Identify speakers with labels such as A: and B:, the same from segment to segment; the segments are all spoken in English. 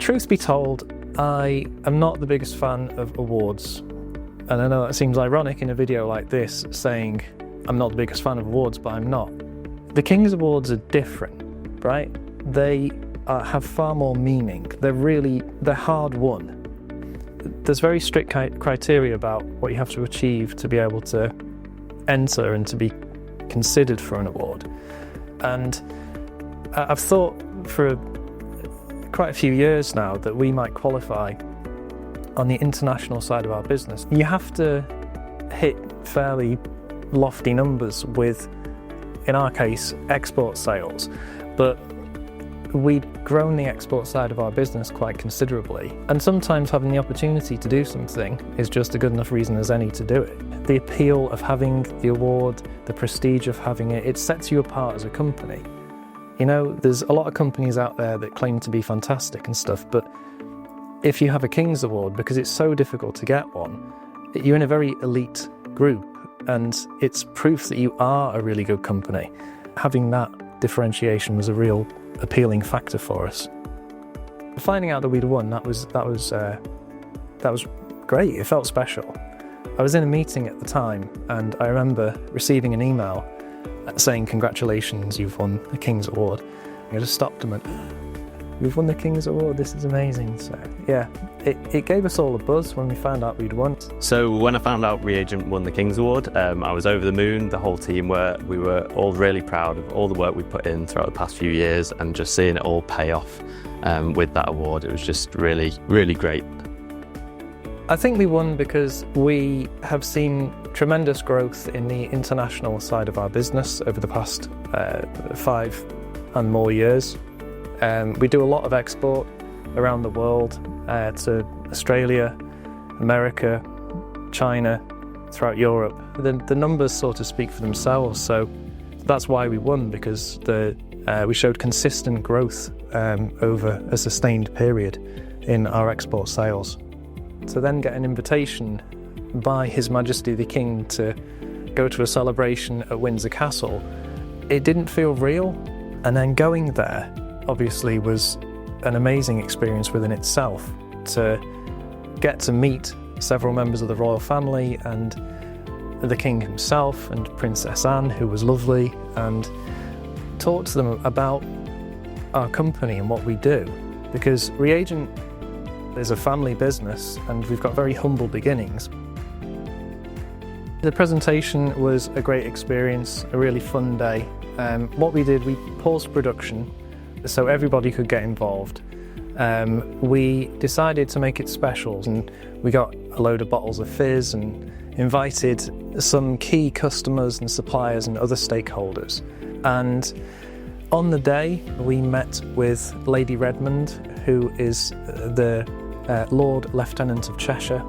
A: Truth be told, I am not the biggest fan of awards. And I know that seems ironic in a video like this, saying I'm not the biggest fan of awards, but I'm not. The King's Awards are different, right? They have far more meaning. They're hard won. There's very strict criteria about what you have to achieve to be able to enter and to be considered for an award. And I've thought for quite a few years now that we might qualify on the international side of our business. You have to hit fairly lofty numbers with, in our case, export sales. But we'd grown the export side of our business quite considerably. And sometimes having the opportunity to do something is just a good enough reason as any to do it. The appeal of having the award, the prestige of having it, it sets you apart as a company. You know, there's a lot of companies out there that claim to be fantastic and stuff, but if you have a King's Award, because it's so difficult to get one, you're in a very elite group, and it's proof that you are a really good company. Having that differentiation was a real appealing factor for us. Finding out that we'd won, that was great. It felt special. I was in a meeting at the time, and I remember receiving an email saying, "Congratulations, you've won the King's Award." I just stopped and went, "We've won the King's Award, this is amazing." So yeah, it gave us all a buzz when we found out we'd won.
B: So when I found out ReAgent won the King's Award, I was over the moon. The whole team we were all really proud of all the work we put in throughout the past few years, and just seeing it all pay off with that award, it was just really, really great.
A: I think we won because we have seen tremendous growth in the international side of our business over the past 5 and more years. We do a lot of export around the world to Australia, America, China, throughout Europe. The numbers sort of speak for themselves, so that's why we won, because we showed consistent growth over a sustained period in our export sales. To then get an invitation by His Majesty the King to go to a celebration at Windsor Castle, it didn't feel real. And then going there obviously was an amazing experience within itself, to get to meet several members of the royal family and the King himself and Princess Anne, who was lovely, and talk to them about our company and what we do. Because ReAgent is a family business and we've got very humble beginnings. The presentation was a great experience, a really fun day. What we did, we paused production so everybody could get involved. We decided to make it special, and we got a load of bottles of fizz and invited some key customers and suppliers and other stakeholders. And on the day, we met with Lady Redmond, who is the Lord Lieutenant of Cheshire.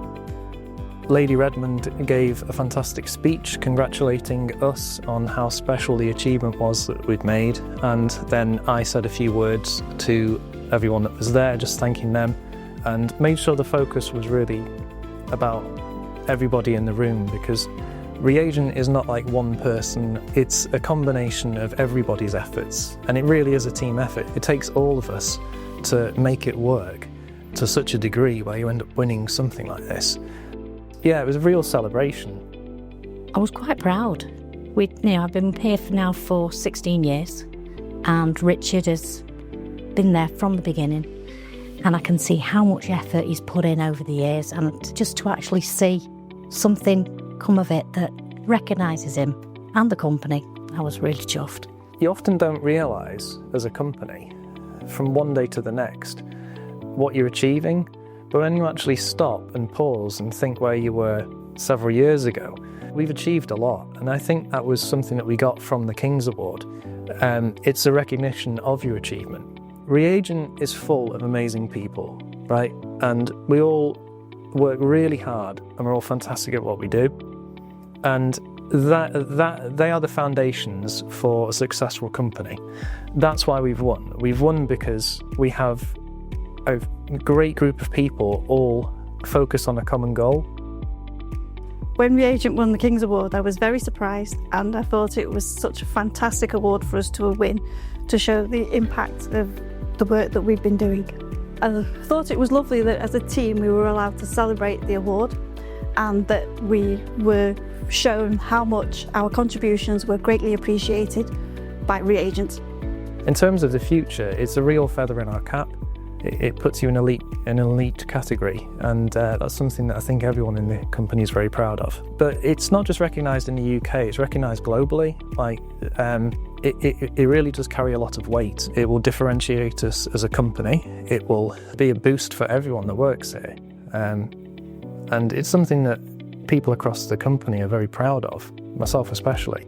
A: Lady Redmond gave a fantastic speech congratulating us on how special the achievement was that we'd made, and then I said a few words to everyone that was there, just thanking them, and made sure the focus was really about everybody in the room, because ReAgent is not like one person, it's a combination of everybody's efforts, and it really is a team effort. It takes all of us to make it work to such a degree where you end up winning something like this. Yeah, it was a real celebration.
C: I was quite proud. I've been here now for 16 years, and Richard has been there from the beginning, and I can see how much effort he's put in over the years, and just to actually see something come of it that recognises him and the company, I was really chuffed.
A: You often don't realise as a company from one day to the next what you're achieving, but when you actually stop and pause and think where you were several years ago, we've achieved a lot, and I think that was something that we got from the King's Award. It's a recognition of your achievement. ReAgent is full of amazing people, right? And we all work really hard, and we're all fantastic at what we do. And that they are the foundations for a successful company. That's why we've won. We've won because we have a great group of people all focused on a common goal.
D: When ReAgent won the King's Award, I was very surprised, and I thought it was such a fantastic award for us to win, to show the impact of the work that we've been doing. I thought it was lovely that as a team we were allowed to celebrate the award and that we were shown how much our contributions were greatly appreciated by ReAgent.
A: In terms of the future, it's a real feather in our cap. It puts you in an elite category, and that's something that I think everyone in the company is very proud of. But it's not just recognised in the UK, it's recognised globally. It really does carry a lot of weight. It will differentiate us as a company. It will be a boost for everyone that works here. And it's something that people across the company are very proud of, myself especially.